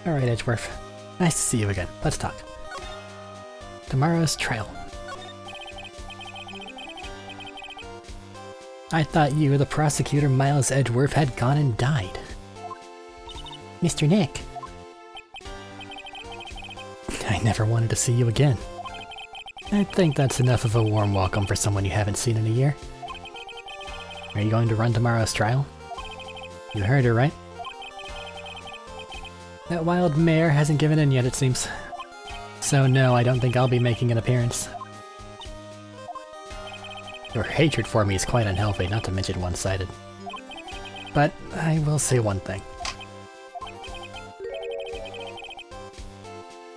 Alright, Edgeworth. Nice to see you again. Let's talk. Tomorrow's trial. I thought you, the prosecutor Miles Edgeworth, had gone and died. Mr. Nick. I never wanted to see you again. I think that's enough of a warm welcome for someone you haven't seen in a year. Are you going to run tomorrow's trial? You heard her, right? That wild mare hasn't given in yet, it seems. So no, I don't think I'll be making an appearance. Your hatred for me is quite unhealthy, not to mention one-sided. But I will say one thing.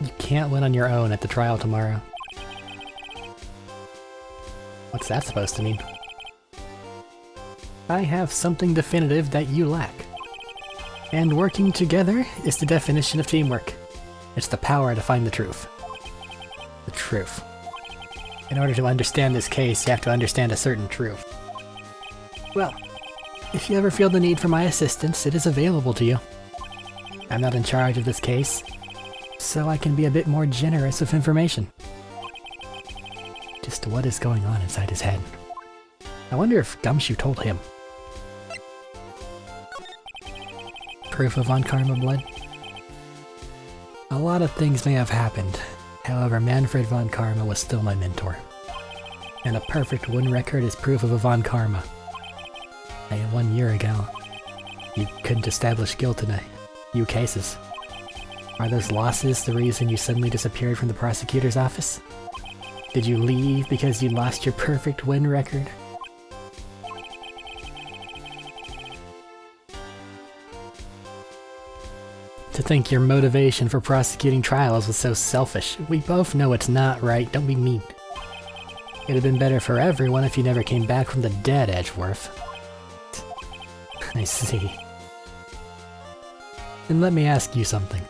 You can't win on your own at the trial tomorrow. What's that supposed to mean? I have something definitive that you lack. And working together is the definition of teamwork. It's the power to find the truth. The truth. In order to understand this case, you have to understand a certain truth. Well, if you ever feel the need for my assistance, it is available to you. I'm not in charge of this case, so I can be a bit more generous with information. Just what is going on inside his head? I wonder if Gumshoe told him. Proof of Von Karma blood? A lot of things may have happened. However, Manfred Von Karma was still my mentor. And a perfect win record is proof of a Von Karma. And 1 year ago, you couldn't establish guilt in a few cases. Are those losses the reason you suddenly disappeared from the prosecutor's office? Did you leave because you lost your perfect win record? To think your motivation for prosecuting trials was so selfish. We both know it's not right, don't be mean. It'd have been better for everyone if you never came back from the dead, Edgeworth. I see. Then let me ask you something.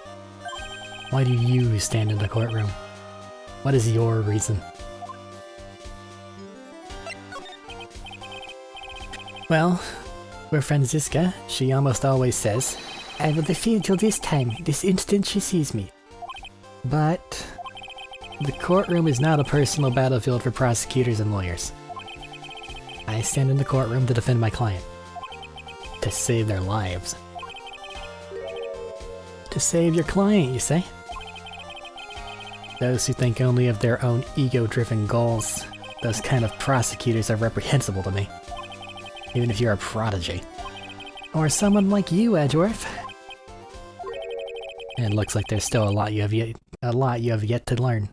Why do you stand in the courtroom? What is your reason? Well, we're Franziska. She almost always says, I will defeat till this time, this instant she sees me. But the courtroom is not a personal battlefield for prosecutors and lawyers. I stand in the courtroom to defend my client. To save their lives. To save your client, you say? Those who think only of their own ego-driven goals, those kind of prosecutors are reprehensible to me. Even if you're a prodigy. Or someone like you, Edgeworth. It looks like there's still a lot you have yet to learn.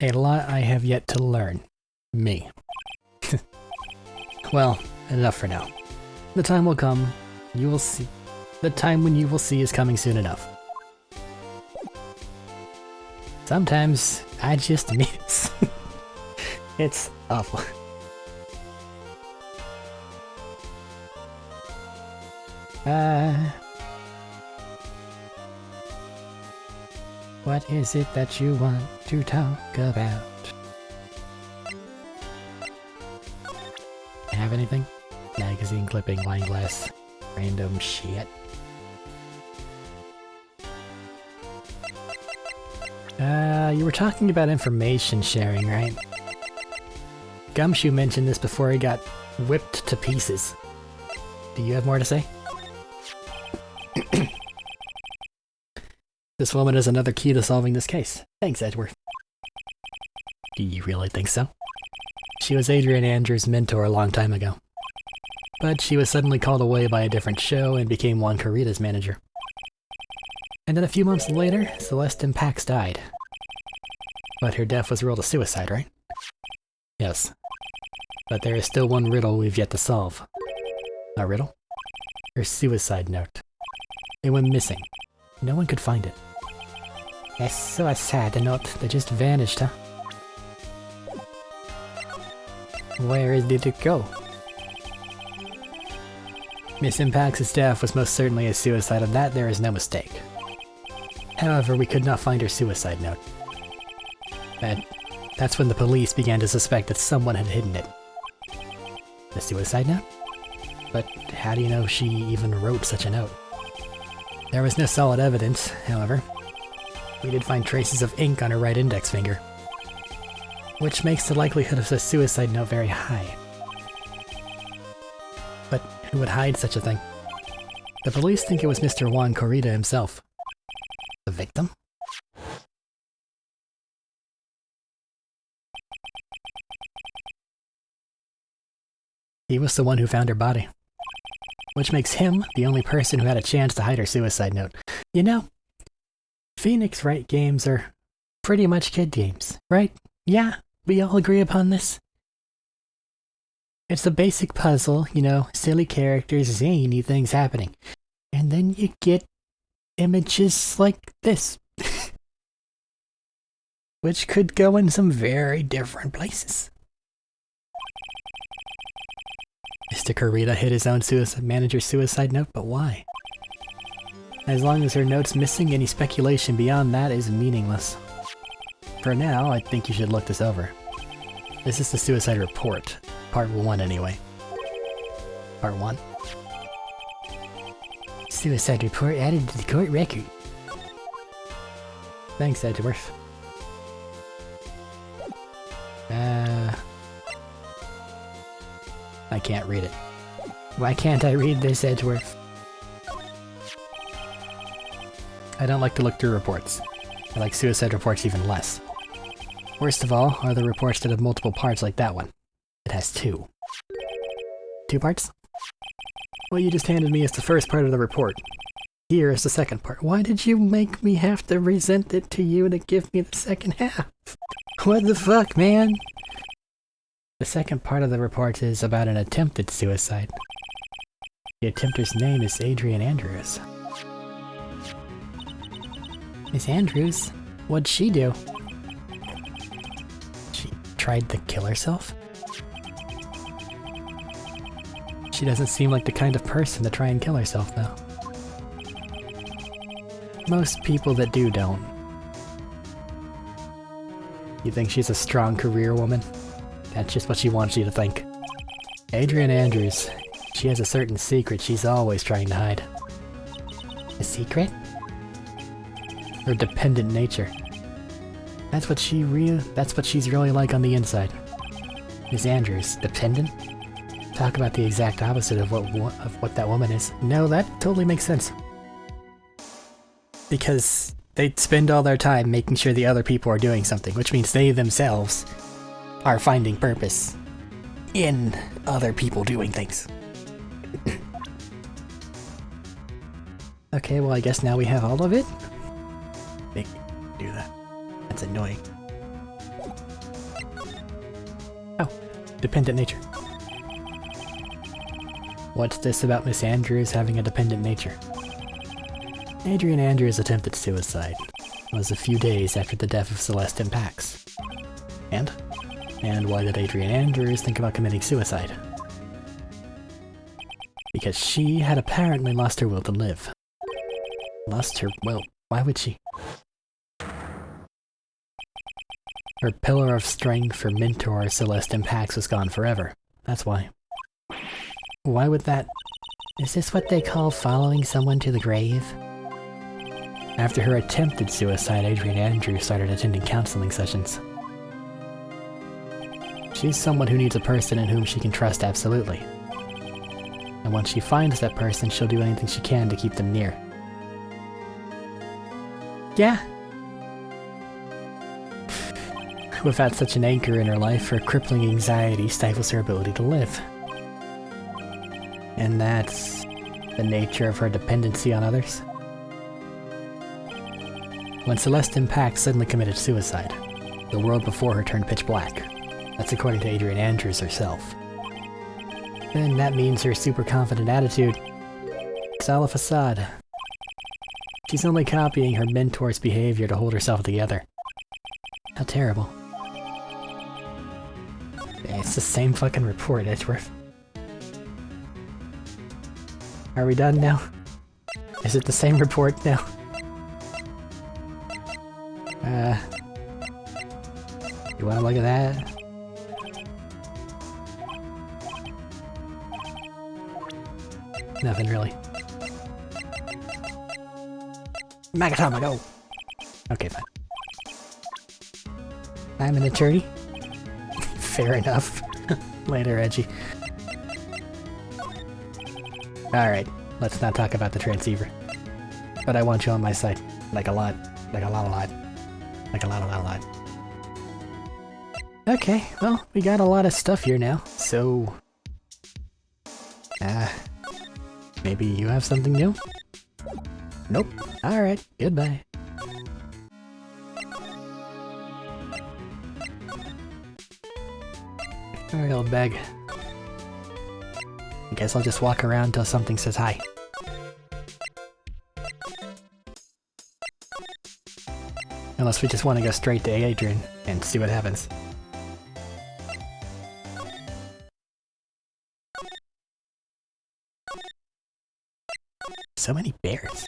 A lot I have yet to learn. Me. Well, enough for now. The time will come. You will see. The time when you will see is coming soon enough. Sometimes I just miss. It's awful. What is it that you want to talk about? Have anything? Magazine clipping, wine glass, random shit. You were talking about information sharing, right? Gumshoe mentioned this before he got whipped to pieces. Do you have more to say? This woman is another key to solving this case. Thanks, Edgeworth. Do you really think so? She was Adrian Andrews' mentor a long time ago. But she was suddenly called away by a different show and became Juan Carita's manager. And then a few months later, Celeste Pax died. But her death was ruled a suicide, right? Yes. But there is still one riddle we've yet to solve. A riddle? Her suicide note. It went missing. No one could find it. That's so sad, the note that just vanished, huh? Where did it go? Miss Impax's death was most certainly a suicide, of that there is no mistake. However, we could not find her suicide note. That's when the police began to suspect that someone had hidden it. The suicide note? But how do you know she even wrote such a note? There was no solid evidence, however. We did find traces of ink on her right index finger, which makes the likelihood of a suicide note very high. But who would hide such a thing? The police think it was Mr. Juan Corrida himself. The victim? He was the one who found her body, which makes him the only person who had a chance to hide her suicide note. You know, Phoenix Wright games are pretty much kid games, right? Yeah, we all agree upon this. It's a basic puzzle, you know, silly characters, zany things happening. And then you get images like this. Which could go in some very different places. Mr. Corrida hid his own manager's suicide note, but why? As long as her note's missing, any speculation beyond that is meaningless. For now, I think you should look this over. This is the suicide report. Part 1 anyway. Part 1. Suicide report added to the court record. Thanks, Edgeworth. I can't read it. Why can't I read this, Edgeworth? I don't like to look through reports. I like suicide reports even less. Worst of all are the reports that have multiple parts like that one. It has 2. 2 parts? What you just handed me is the first part of the report. Here is the second part. Why did you make me have to resent it to you to give me the second half? What the fuck, man? The second part of the report is about an attempted suicide. The attempter's name is Adrian Andrews. Miss Andrews? What'd she do? She tried to kill herself? She doesn't seem like the kind of person to try and kill herself, though. Most people that do don't. You think she's a strong career woman? That's just what she wants you to think. Adrian Andrews, she has a certain secret she's always trying to hide. A secret? Her dependent nature. That's what she's really like on the inside. Miss Andrews, dependent? Talk about the exact opposite of what that woman is. No, that totally makes sense. Because they spend all their time making sure the other people are doing something, which means they themselves are finding purpose in other people doing things. Okay, well I guess now we have all of it? Make me do that. That's annoying. Oh, dependent nature. What's this about Miss Andrews having a dependent nature? Adrian Andrews' attempted suicide was a few days after the death of Celeste and Pax. And why did Adrian Andrews think about committing suicide? Because she had apparently lost her will to live. Lost her will? Why would she? Her pillar of strength, her mentor, Celeste and Pax, was gone forever. That's why. Why would that... Is this what they call following someone to the grave? After her attempted suicide, Adrian Andrews started attending counseling sessions. She's someone who needs a person in whom she can trust absolutely. And once she finds that person, she'll do anything she can to keep them near. Yeah. Without such an anchor in her life, her crippling anxiety stifles her ability to live. And that's the nature of her dependency on others. When Celeste and Pax suddenly committed suicide, the world before her turned pitch black. That's according to Adrian Andrews herself. Then that means her super confident attitude is all a facade. She's only copying her mentor's behavior to hold herself together. How terrible. It's the same fucking report, Edgeworth. Are we done now? Is it the same report now? You wanna look at that? Nothing really. Magatama, go! Okay, fine. I'm an attorney? Fair enough. Later, Reggie. Alright, let's not talk about the transceiver. But I want you on my side. Like a lot. Like a lot. Like a lot. Okay, well, we got a lot of stuff here now, so... maybe you have something new? Nope. Alright, goodbye. Alright, old bag. I guess I'll just walk around till something says hi. Unless we just want to go straight to Adrian and see what happens. So many bears.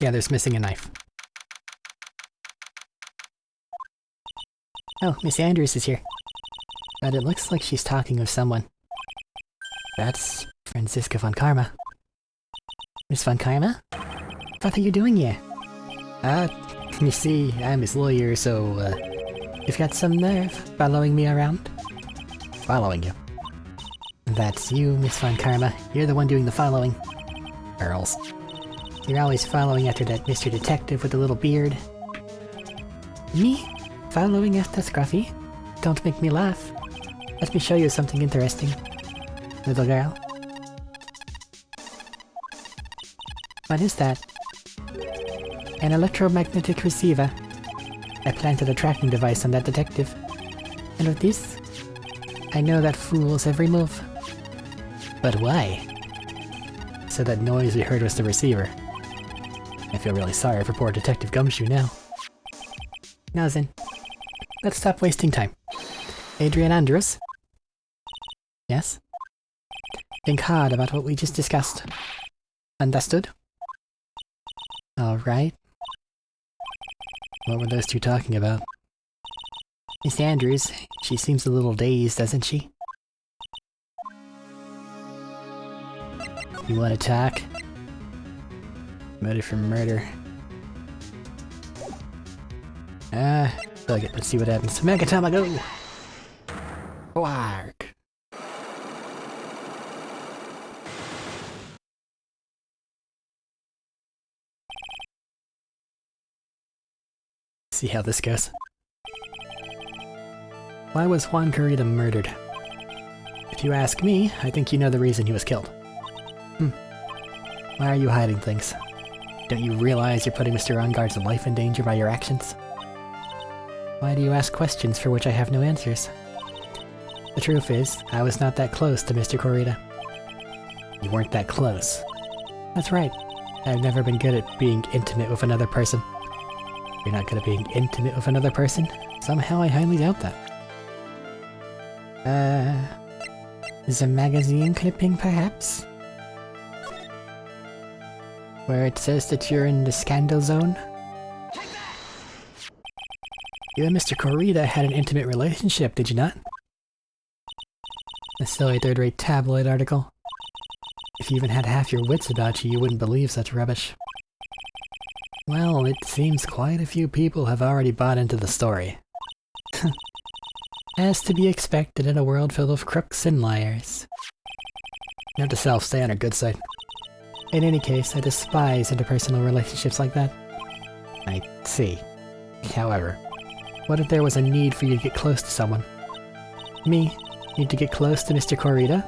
Yeah, there's missing a knife. Oh, Miss Andrews is here. But it looks like she's talking with someone. That's Franziska von Karma. Miss von Karma? What are you doing here? You see, I'm his lawyer, so, you've got some nerve following me around? Following you? That's you, Miss von Karma. You're the one doing the following. Girls. You're always following after that Mr. Detective with the little beard. Me? Following after Scruffy? Don't make me laugh. Let me show you something interesting. Little girl. What is that? An electromagnetic receiver. I planted a tracking device on that detective. And with this, I know that fool's every move. But why? So that noise we heard was the receiver. I feel really sorry for poor Detective Gumshoe now. Now then, let's stop wasting time. Adrian Andrews? Yes? Think hard about what we just discussed. Understood? Alright. What were those two talking about? Miss Andrews, she seems a little dazed, doesn't she? You wanna talk? Murder for murder. Fuck it, let's see what happens. Magatama, go! Quark! See how this goes. Why was Juan Carita murdered? If you ask me, I think you know the reason he was killed. Why are you hiding things? Don't you realize you're putting Mr. Onguard's life in danger by your actions? Why do you ask questions for which I have no answers? The truth is, I was not that close to Mr. Carita. You weren't that close. That's right. I've never been good at being intimate with another person. You're not good at being intimate with another person? Somehow I highly doubt that. The magazine clipping, perhaps? Where it says that you're in the scandal zone? You and Mr. Carita had an intimate relationship, did you not? A silly third-rate tabloid article. If you even had half your wits about you, you wouldn't believe such rubbish. Well, it seems quite a few people have already bought into the story. As to be expected in a world full of crooks and liars. Note to self, stay on our good side. In any case, I despise interpersonal relationships like that. I see. However, what if there was a need for you to get close to someone? Me? Need to get close to Mr. Carita?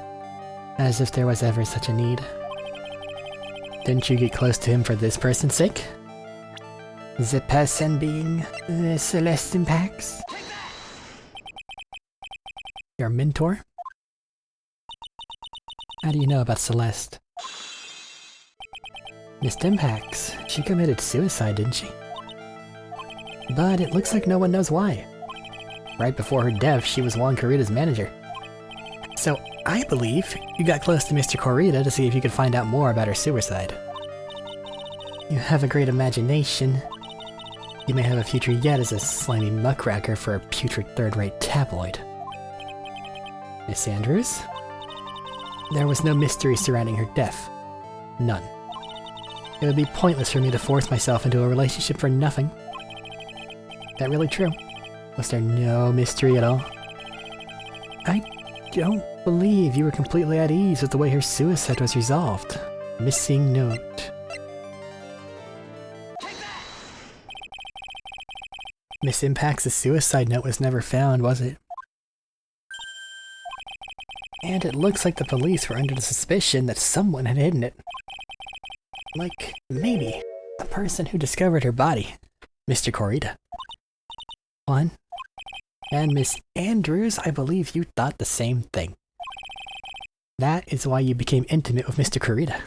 As if there was ever such a need. Didn't you get close to him for this person's sake? The person being the Celeste Impacts? Your mentor? How do you know about Celeste? Miss Impacts, she committed suicide, didn't she? But it looks like no one knows why. Right before her death, she was Juan Carita's manager. So I believe you got close to Mr. Carita to see if you could find out more about her suicide. You have a great imagination. You may have a future yet as a slimy muckraker for a putrid third-rate tabloid. Miss Andrews? There was no mystery surrounding her death. None. It would be pointless for me to force myself into a relationship for nothing. That really true? Was there no mystery at all? I don't believe you were completely at ease with the way her suicide was resolved. Missing note. Miss Impact's suicide note was never found, was it? And it looks like the police were under the suspicion that someone had hidden it. Like, maybe, the person who discovered her body, Mr. Corita. One. And Miss Andrews, I believe you thought the same thing. That is why you became intimate with Mr. Corita.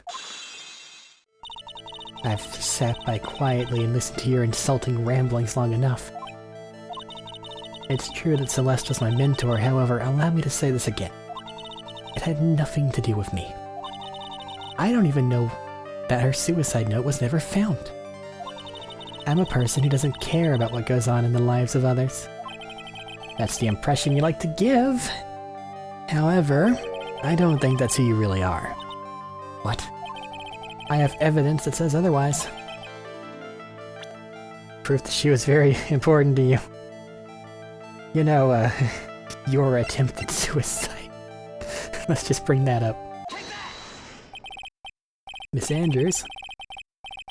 I've sat by quietly and listened to your insulting ramblings long enough. It's true that Celeste was my mentor, however, allow me to say this again. It had nothing to do with me. I don't even know that her suicide note was never found. I'm a person who doesn't care about what goes on in the lives of others. That's the impression you like to give. However, I don't think that's who you really are. What? I have evidence that says otherwise. Proof that she was very important to you. You know, your attempted suicide. Let's just bring that up. Miss Andrews,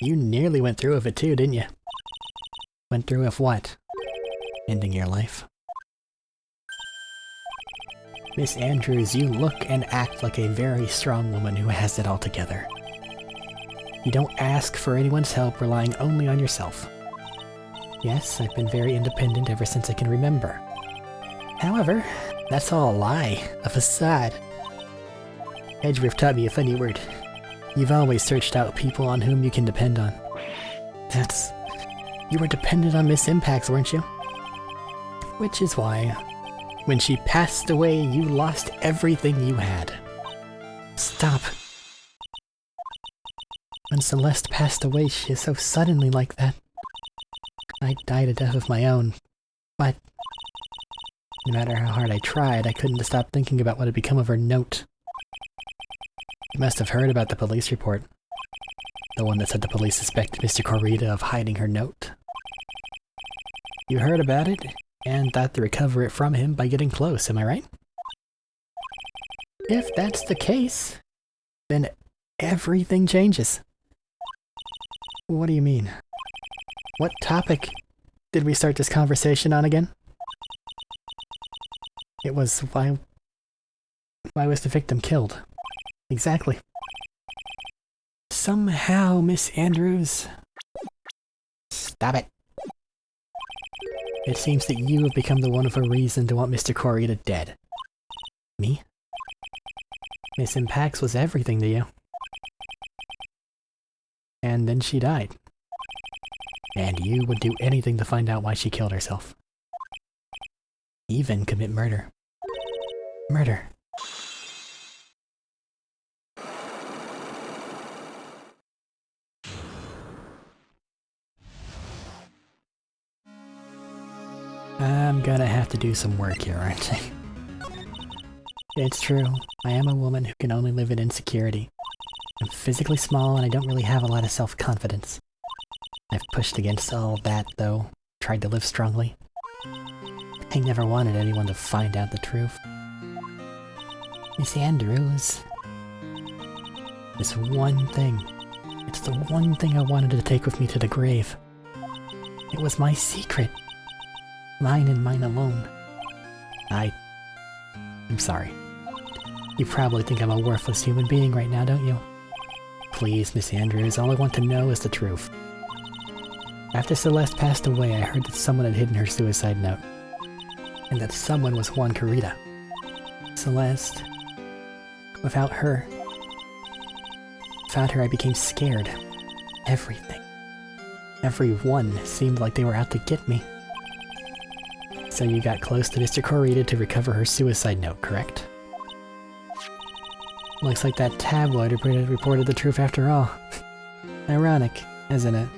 you nearly went through with it too, didn't you? Went through with what? Ending your life? Miss Andrews, you look and act like a very strong woman who has it all together. You don't ask for anyone's help, relying only on yourself. Yes, I've been very independent ever since I can remember. However, that's all a lie, a facade. Edgeworth taught me a funny word. You've always searched out people on whom you can depend on. That's... You were dependent on Miss Impacts, weren't you? Which is why, when she passed away, you lost everything you had. Stop. When Celeste passed away, she is so suddenly like that. I died a death of my own, but no matter how hard I tried, I couldn't stop thinking about what had become of her note. You must have heard about the police report. The one that said the police suspected Mr. Corita of hiding her note. You heard about it, and thought to recover it from him by getting close, am I right? If that's the case, then everything changes. What do you mean? What topic did we start this conversation on again? It was why was the victim killed? Exactly. Somehow, Miss Andrews... Stop it. It seems that you have become the one of a reason to want Mr. Corita dead. Me? Miss Impacts was everything to you. And then she died. And you would do anything to find out why she killed herself. Even commit murder. Murder. I'm gonna have to do some work here, aren't I? It's true, I am a woman who can only live in insecurity. I'm physically small and I don't really have a lot of self-confidence. I've pushed against all that, though, tried to live strongly. I never wanted anyone to find out the truth. Miss Andrews... This one thing. It's the one thing I wanted to take with me to the grave. It was my secret. Mine and mine alone. I'm sorry. You probably think I'm a worthless human being right now, don't you? Please, Miss Andrews, all I want to know is the truth. After Celeste passed away, I heard that someone had hidden her suicide note. And that someone was Juan Corita. Celeste. Without her. Without her, I became scared. Everything. Everyone seemed like they were out to get me. So you got close to Mr. Corita to recover her suicide note, correct? Looks like that tabloid reported the truth after all. Ironic, isn't it?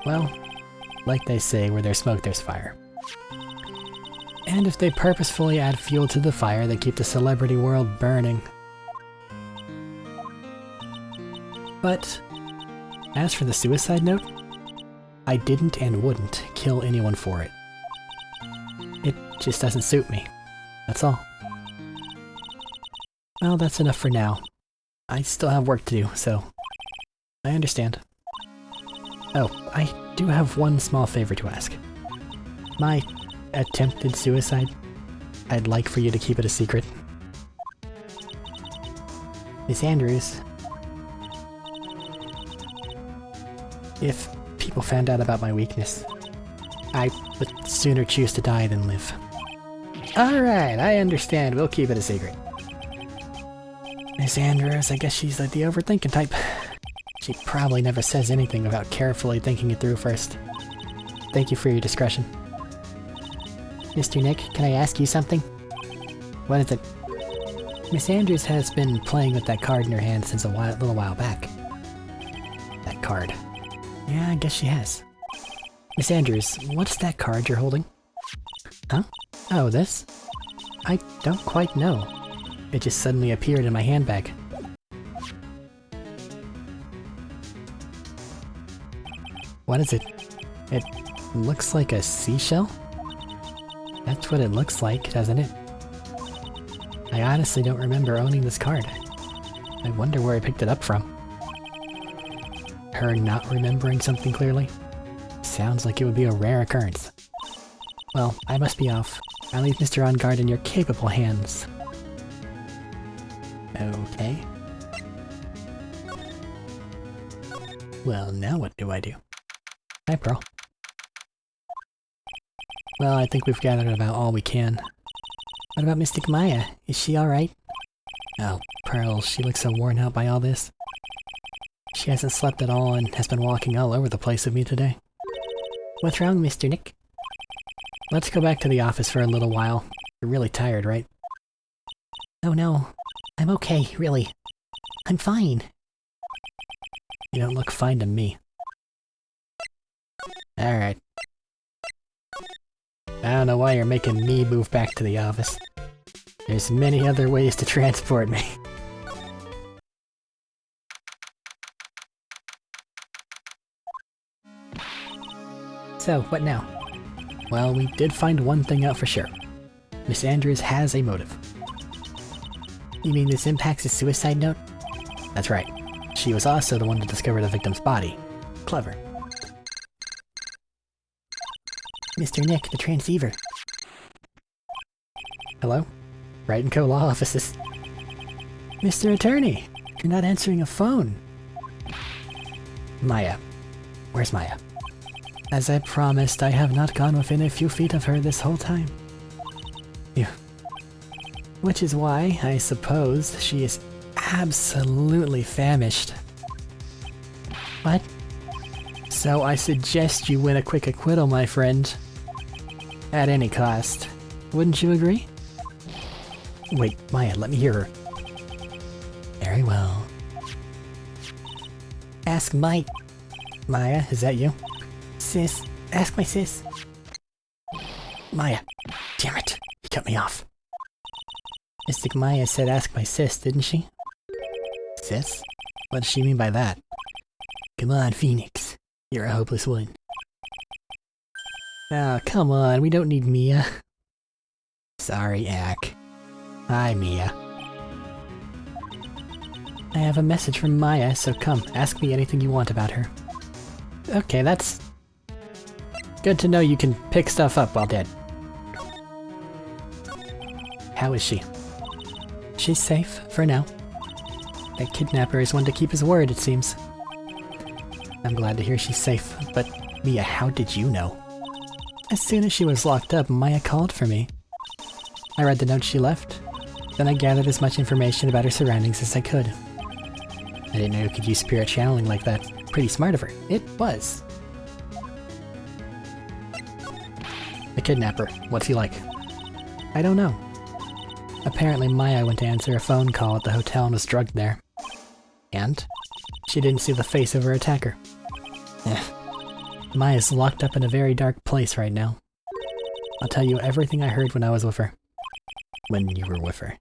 Well, like they say, where there's smoke, there's fire. And if they purposefully add fuel to the fire, they keep the celebrity world burning. But as for the suicide note, I didn't and wouldn't kill anyone for it. It just doesn't suit me. That's all. Well, that's enough for now. I still have work to do, so I understand. Oh, I do have one small favor to ask. My attempted suicide, I'd like for you to keep it a secret. Miss Andrews, if people found out about my weakness, I would sooner choose to die than live. Alright, I understand. We'll keep it a secret. Miss Andrews, I guess she's like the overthinking type. She probably never says anything without carefully thinking it through first. Thank you for your discretion. Mr. Nick, can I ask you something? What is it? Miss Andrews has been playing with that card in her hand since a little while back. That card. Yeah, I guess she has. Miss Andrews, what's that card you're holding? Huh? Oh, this? I don't quite know. It just suddenly appeared in my handbag. What is it? It looks like a seashell? That's what it looks like, doesn't it? I honestly don't remember owning this card. I wonder where I picked it up from. Her not remembering something clearly? Sounds like it would be a rare occurrence. Well, I must be off. I'll leave Mr. On Guard in your capable hands. Okay. Well, now what do I do? Hi, Pearl. Well, I think we've gathered about all we can. What about Mystic Maya? Is she alright? Oh, Pearl, she looks so worn out by all this. She hasn't slept at all and has been walking all over the place with me today. What's wrong, Mr. Nick? Let's go back to the office for a little while. You're really tired, right? Oh no. I'm okay, really. I'm fine. You don't look fine to me. Alright. I don't know why you're making me move back to the office. There's many other ways to transport me. So, what now? Well, we did find one thing out for sure. Miss Andrews has a motive. You mean this impacts his suicide note? That's right. She was also the one to discover the victim's body. Clever. Mr. Nick, the transceiver. Hello? Wright & Co. Law Offices. Mr. Attorney, you're not answering a phone. Maya. Where's Maya? As I promised, I have not gone within a few feet of her this whole time. Phew. Which is why, I suppose, she is absolutely famished. What? So I suggest you win a quick acquittal, my friend. At any cost. Wouldn't you agree? Wait, Maya, let me hear her. Very well. Ask Mike. Maya, is that you? Sis, ask my sis. Maya, damn it, you cut me off. Mystic Maya said ask my sis, didn't she? Sis? What does she mean by that? Come on, Phoenix. You're a hopeless one. Oh, come on, we don't need Mia. Sorry, Ak. Hi, Mia. I have a message from Maya, so come, ask me anything you want about her. Okay, that's good to know you can pick stuff up while dead. How is she? She's safe, for now. That kidnapper is one to keep his word, it seems. I'm glad to hear she's safe, but Mia, how did you know? As soon as she was locked up, Maya called for me. I read the note she left, then I gathered as much information about her surroundings as I could. I didn't know you could use spirit channeling like that. Pretty smart of her. It was. The kidnapper, what's he like? I don't know. Apparently Maya went to answer a phone call at the hotel and was drugged there. And? She didn't see the face of her attacker. Maya's locked up in a very dark place right now. I'll tell you everything I heard when I was with her. When you were with her.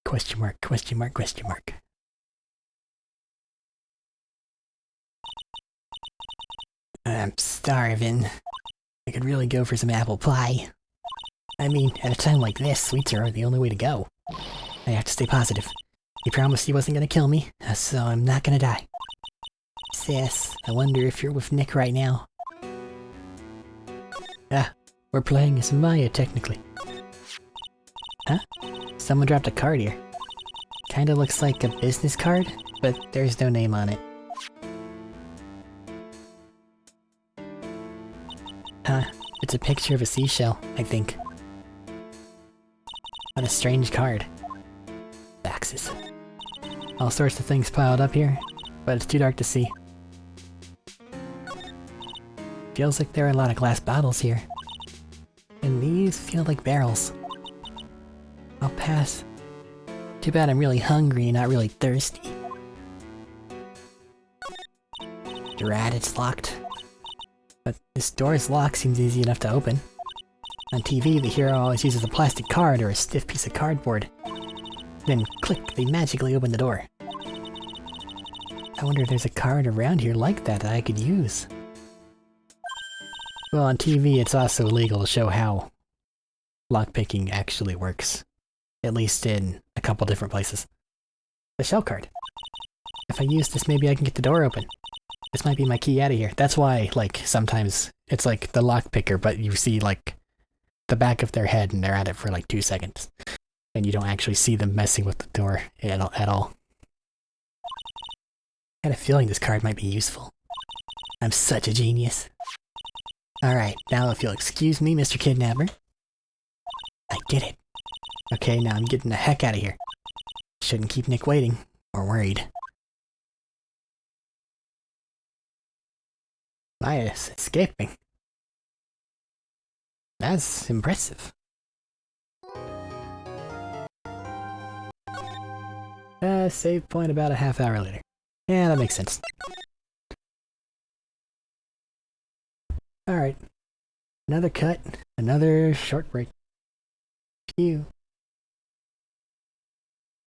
Question mark, question mark, question mark. I'm starving. I could really go for some apple pie. I mean, at a time like this, sweets are the only way to go. I have to stay positive. He promised he wasn't gonna kill me, so I'm not gonna die. Sis, I wonder if you're with Nick right now. Ah, we're playing as Maya, technically. Huh? Someone dropped a card here. Kinda looks like a business card, but there's no name on it. Huh, it's a picture of a seashell, I think. What a strange card. Faxes. All sorts of things piled up here, but it's too dark to see. Feels like there are a lot of glass bottles here. And these feel like barrels. I'll pass. Too bad I'm really hungry and not really thirsty. Drat, it's locked. But this door's lock seems easy enough to open. On TV, the hero always uses a plastic card or a stiff piece of cardboard. Then, click, they magically open the door. I wonder if there's a card around here like that I could use. Well, on TV it's also illegal to show how lockpicking actually works. At least in a couple different places. The shell card. If I use this, maybe I can get the door open. This might be my key out of here. That's why, like, sometimes it's like the lockpicker, but you see, like, the back of their head and they're at it for like 2 seconds. And you don't actually see them messing with the door at all. I had a feeling this card might be useful. I'm such a genius. Alright, now if you'll excuse me, Mr. Kidnapper. I did it. Okay, now I'm getting the heck out of here. Shouldn't keep Nick waiting, or worried. Maya's escaping. That's impressive. Save point about a half hour later. Yeah, that makes sense. Alright. Another cut, another short break. Phew.